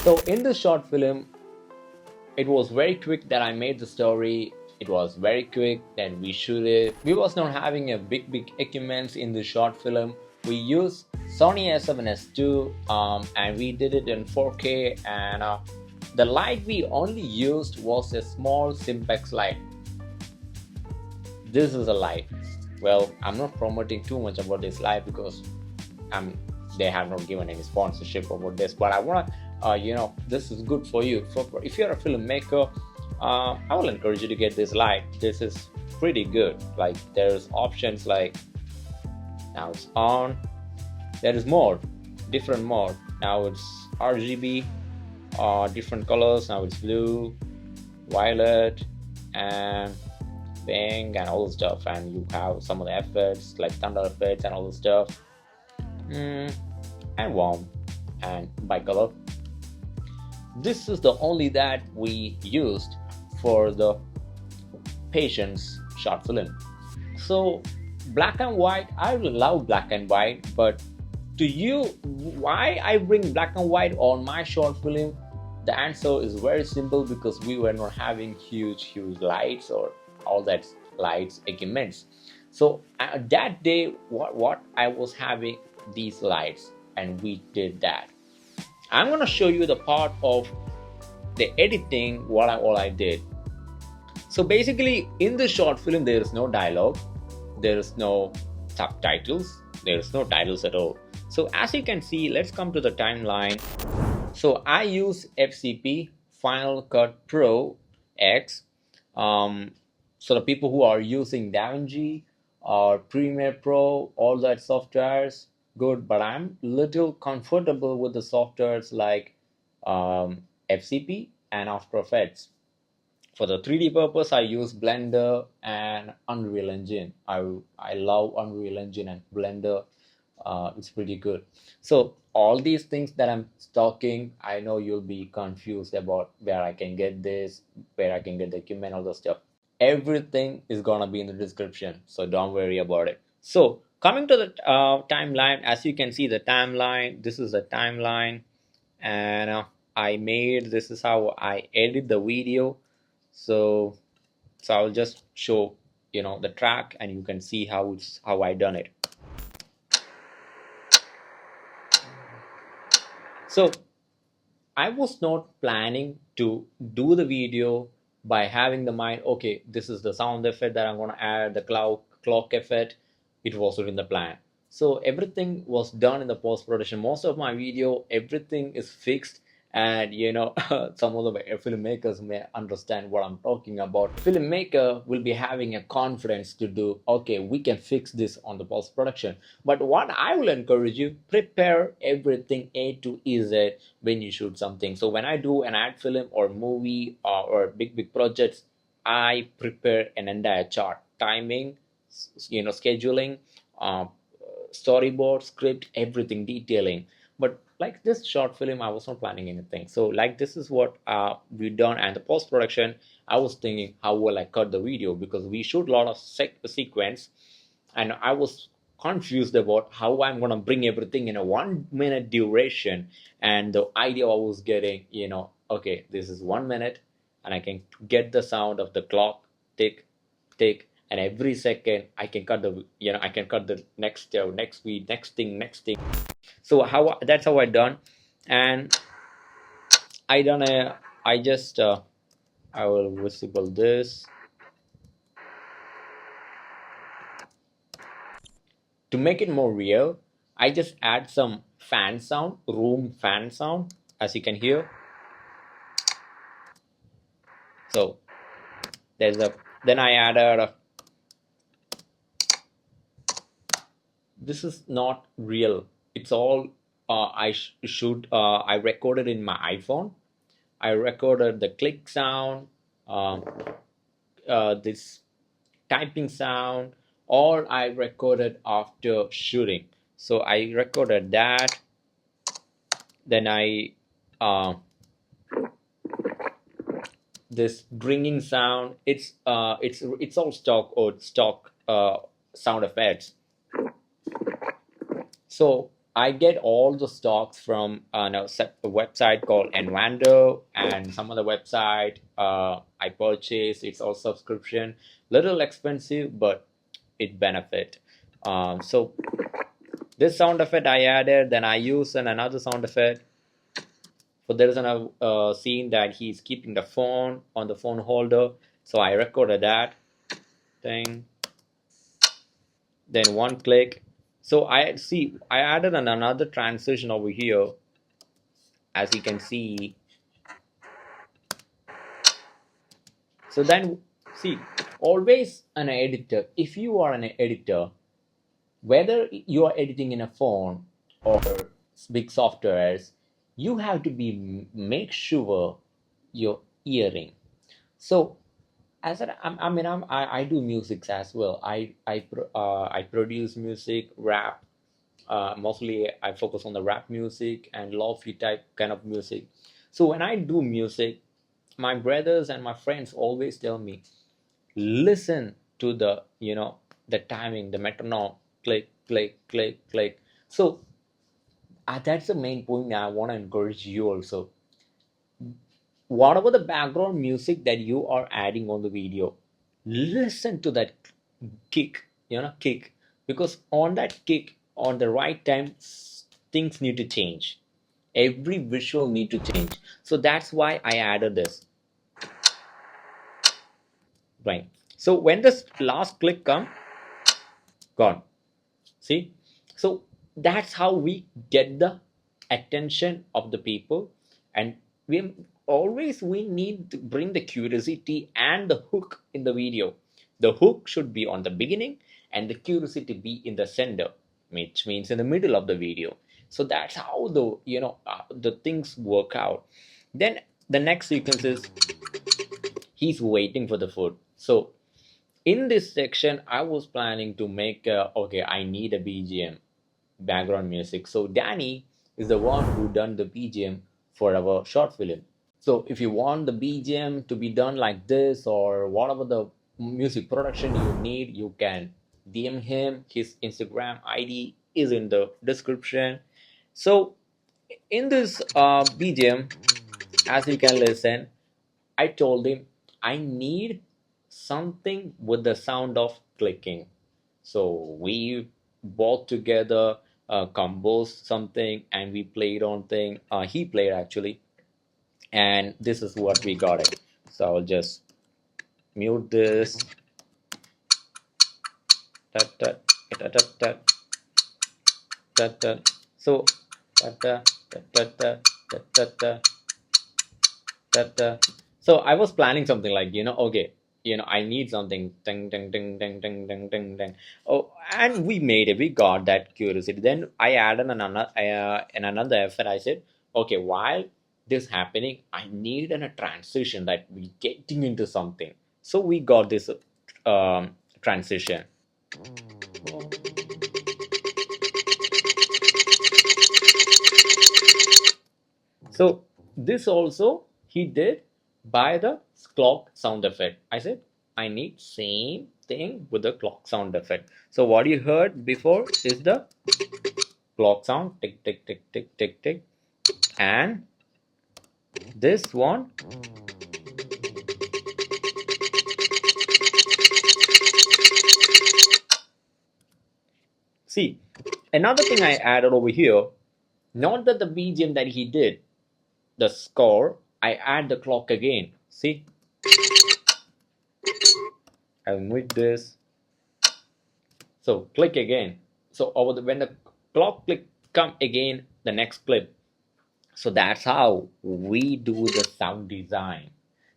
So in this short film, it was very quick that I made the story. It was very quick that we shoot it. We was not having a big equipments in the short film. We used Sony A7S II and we did it in 4K, and the light we only used was a small Simpex light. This is a light. Well, I'm not promoting too much about this light because they have not given any sponsorship about this, but I want to this is good for you. So if you're a filmmaker, I will encourage you to get this light. This is pretty good. Like, there's options like, now it's on, there is more different mode. Now it's RGB, different colors. Now it's blue, violet, and pink, and all the stuff. And you have some of the effects like thunder effects and all the stuff, and warm and bicolor. This is the only that we used for the patient's short film. So black and white, I love black and white, but to you, why I bring black and white on my short film? The answer is very simple, because we were not having huge lights or all that lights equipments. So that day, what I was having these lights, and we did that. I'm gonna show you the part of the editing, what I did. So basically, in the short film, there is no dialogue, there is no subtitles, there is no titles at all. So as you can see, let's come to the timeline. So I use FCP, Final Cut Pro X. So the people who are using DaVinci or Premiere Pro, all that softwares, good. But I'm little comfortable with the softwares like FCP and After Effects. For the 3D purpose, I use Blender and Unreal Engine. I love Unreal Engine and Blender. It's pretty good. So all these things that I'm talking, I know you'll be confused about where I can get this, where I can get the equipment, all the stuff. Everything is gonna be in the description, so don't worry about it. So coming to the timeline, as you can see the timeline, this is the timeline, and I made, this is how I edit the video. So I'll just show the track, and you can see how I done it. So I was not planning to do the video by having the mind, okay, this is the sound effect that I'm going to add, the clock effect. It wasn't in the plan. So everything was done in the post-production. Most of my video, everything is fixed, and some of the filmmakers may understand what I'm talking about. Filmmaker will be having a confidence to do, okay, we can fix this on the post-production. But what I will encourage you, prepare everything A to Z when you shoot something. So when I do an ad film or movie or big projects, I prepare an entire chart, timing, scheduling, storyboard, script, everything, detailing. But like this short film, I was not planning anything. So like, this is what we done. And the post-production, I was thinking, how will I cut the video, because we shoot a lot of sequence, and I was confused about how I'm gonna bring everything in a 1 minute duration. And the idea I was getting, okay, this is 1 minute, and I can get the sound of the clock tick tick, and every second I can cut the next beat, next thing. So that's how I done. And I just I will visible this to make it more real. I just add some fan sound, room fan sound, as you can hear. So then I added this is not real, it's all I recorded in my iPhone. I recorded the click sound, this typing sound, all I recorded after shooting. So I recorded that. Then I this bringing sound, it's all stock sound effects. So I get all the stocks from a website called Envando and some other website. I purchase. It's all subscription. Little expensive, but it benefit. So this sound effect I added. Then I use another sound effect. So there is a scene that he's keeping the phone on the phone holder. So I recorded that thing. Then one click. So I added another transition over here, as you can see. So then, see, always an editor, if you are an editor, whether you are editing in a phone or big softwares, you have to be make sure you're hearing. So as I mean, I do music as well. I produce music, rap. Mostly I focus on the rap music and lofi type kind of music. So when I do music, my brothers and my friends always tell me, listen to the the timing, the metronome, click click click click. So that's the main point I want to encourage you also. Whatever the background music that you are adding on the video, listen to that kick, kick, because on that kick, on the right time, things need to change. Every visual need to change. So that's why I added this, right? So when this last click come, gone. See, so that's how we get the attention of the people. And we need to bring the curiosity and the hook in the video. The hook should be on the beginning and the curiosity be in the center, which means in the middle of the video. So that's how the things work out. Then the next sequence is he's waiting for the food. So in this section I was planning to make okay, I need a BGM, background music. So Danny is the one who done the BGM for our short film. So if you want the BGM to be done like this or whatever the music production you need, you can DM him. His Instagram ID is in the description. So in this BGM, as you can listen, I told him I need something with the sound of clicking. So we both together composed something and we played on thing. He played actually, and this is what we got it. So I'll just mute this. Tut, tut, tut, tut, tut, tut, tut. So tut, tut, tut, tut, tut, tut, tut. So I was planning something like, okay, I need something, ding, ding, ding, ding, ding, ding, ding, ding. Oh, and we made it. We got that curiosity. Then I added another effort. I said, okay, while this happening, I need a transition that we getting into something. So we got this transition. So this also he did by the clock sound effect. I said I need same thing with the clock sound effect. So what you heard before is the clock sound, tick tick tick tick tick tick, and this one. See, another thing I added over here, not that the BGM that he did, the score, I add the clock again. See, I'll move this. So click again. So over when the clock click come again, the next clip. So that's how we do the sound design.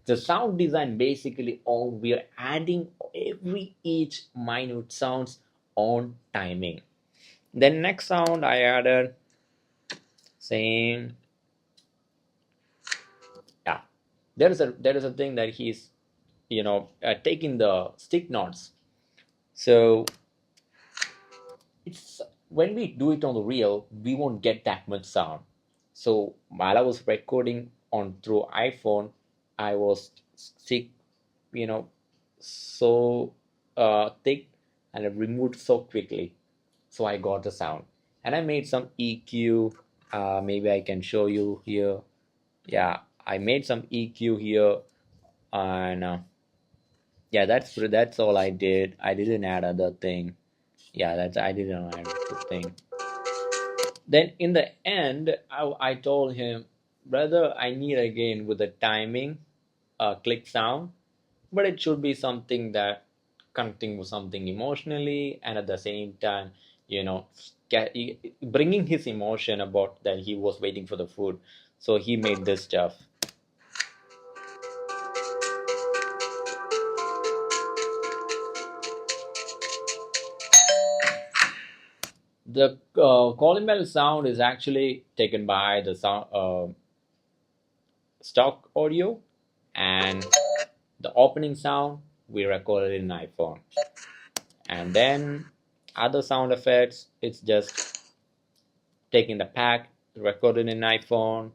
The sound design basically on we are adding every each minute sounds on timing. Then next sound I added same. Yeah, there is a thing that he's taking the stick knots. So it's when we do it on the reel, we won't get that much sound. So while I was recording on through iPhone, I was sick, you know, so thick, and I removed so quickly. So I got the sound. and I made some EQ. Maybe I can show you here. Yeah, I made some EQ here, and yeah, that's all I did. I didn't add other thing. Yeah, that's I didn't add the thing. Then in the end, I told him, brother, I need again with the timing, click sound, but it should be something that connecting with something emotionally, and at the same time, you know, bringing his emotion about that he was waiting for the food. So he made this stuff. The calling bell sound is actually taken by the sound stock audio, and the opening sound we recorded in iPhone, and then other sound effects it's just taking the pack recorded in iPhone,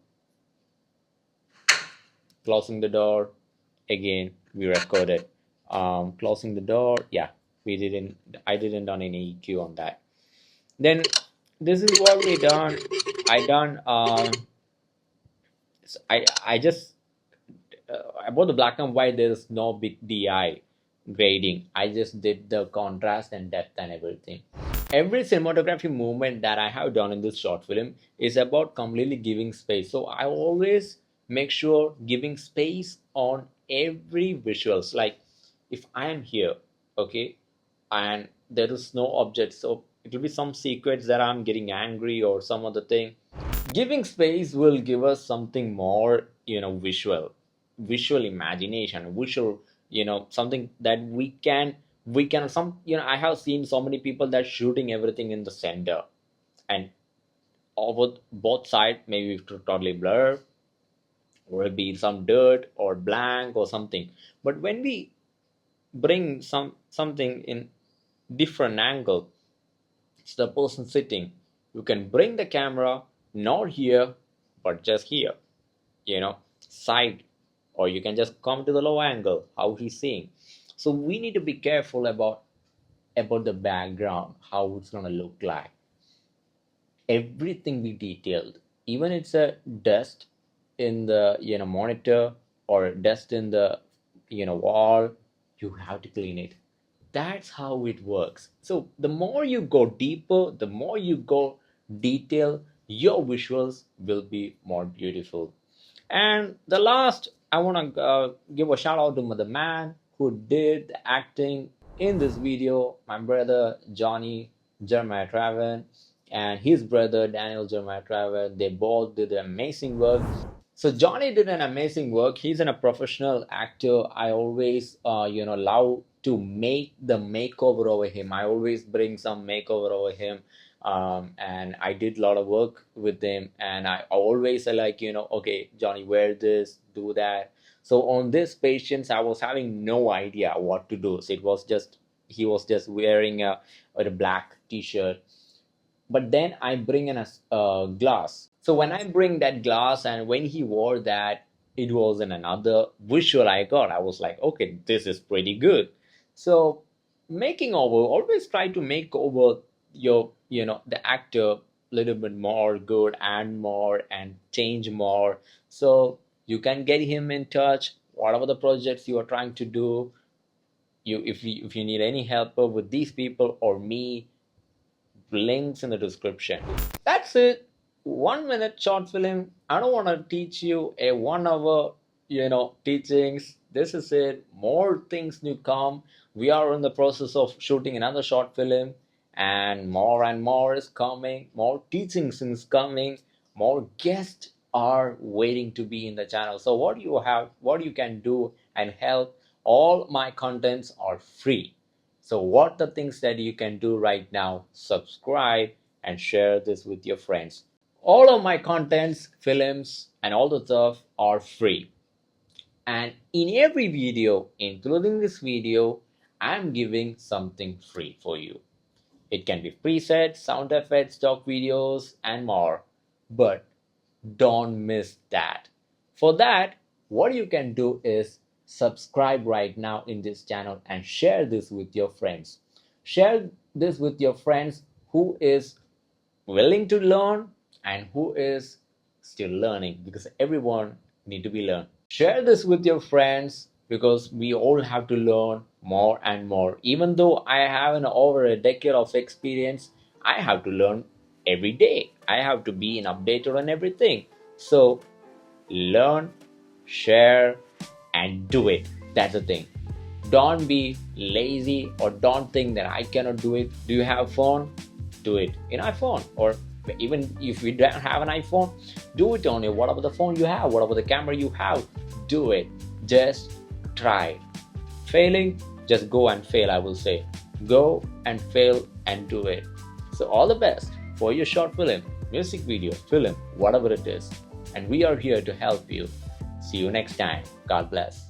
closing the door, again we recorded, closing the door. Yeah, we didn't I didn't done any EQ on that. Then this is what we done. I done I just about the black and white, there's no big DI grading. I just did the contrast and depth and everything. Every cinematography movement that I have done in this short film is about completely giving space. So I always make sure giving space on every visuals. Like if I am here, okay, and there is no object, so it will be some sequence that I'm getting angry or some other thing. Giving space will give us something more, visual imagination, visual, something that we can some, I have seen so many people that shooting everything in the center, and over both sides maybe totally blur, or it'll be some dirt or blank or something. But when we bring something in different angle, it's the person sitting, you can bring the camera not here but just here, side, or you can just come to the low angle how he's seeing. So we need to be careful about the background, how it's going to look like. Everything be detailed, even it's a dust in the monitor, or dust in the wall, you have to clean it. That's how it works. So the more you go deeper, the more you go detail, your visuals will be more beautiful. And the last, I want to give a shout out to the man who did the acting in this video, my brother Johnny Jeremiah Traven, and his brother Daniel Jeremiah Traven. They both did amazing work. So Johnny did an amazing work. He's a professional actor. I always, love to make the makeover over him. I always bring some makeover over him, and I did a lot of work with him. And I always say like, okay, Johnny, wear this, do that. So on this patience, I was having no idea what to do. So it was just he was just wearing a black T-shirt, but then I bring in a glass. So when I bring that glass, and when he wore that, it was in another visual I got. I was like, okay, this is pretty good. So making over, always try to make over your, the actor a little bit more good and more and change more. So you can get him in touch, whatever the projects you are trying to do. If you need any help with these people or me, links in the description. That's it. 1 minute short film. I don't want to teach you a 1 hour, teachings. This is it. More things to come. We are in the process of shooting another short film, and more is coming. More teachings is coming. More guests are waiting to be in the channel. So what you can do and help, all my contents are free. So what the things that you can do right now, subscribe and share this with your friends. All of my contents, films and all the stuff are free. And in every video, including this video, I'm giving something free for you. It can be presets, sound effects, stock videos and more. But don't miss that. For that, what you can do is subscribe right now in this channel and share this with your friends. Share this with your friends who is willing to learn and who is still learning, because everyone need to be learned. Share this with your friends because we all have to learn more and more. Even though I have over a decade of experience, I have to learn every day. I have to be updated on everything. So learn, share, and do it. That's the thing. Don't be lazy or don't think that I cannot do it. Do you have phone? Do it in iPhone, or even if you don't have an iPhone, do it on your whatever the phone you have, whatever the camera you have. Do it. Just try. Failing, just go and fail. I will say, go and fail and do it. So all the best for your short film, music video, film, whatever it is. And we are here to help you. See you next time. God bless.